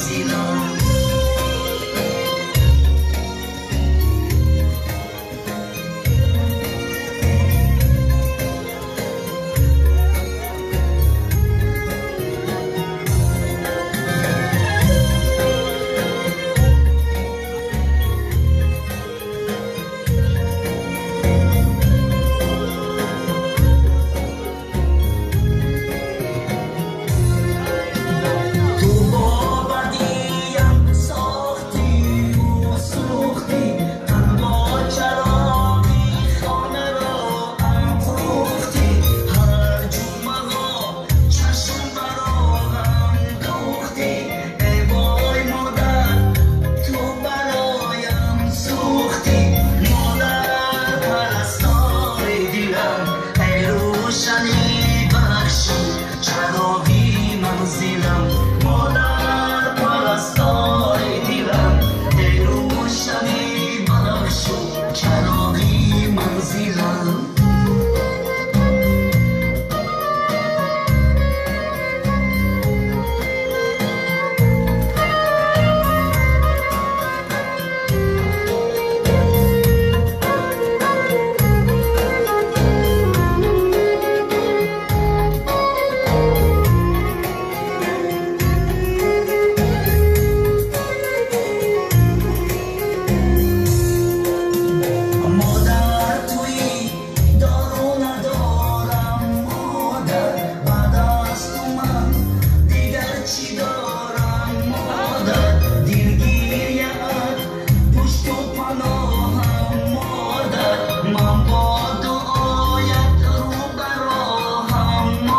منزلم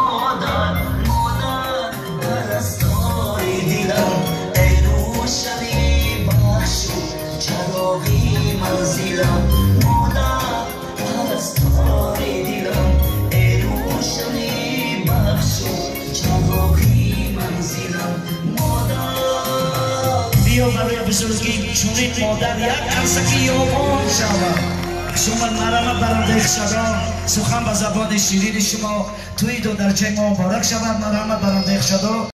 مادر پرستار دلم ای روشنی بخش و چراغی منزلم مادر پرستار دلم ای روشنی بخش و چراغی منزلم مادر بیا برای بزرگی چونین مادر یک عرصه یابان شود شما مرمه برنده خدا سخن به زبان شیرین شما توی دو درجه ما مبارک شود مرمه برنده خدا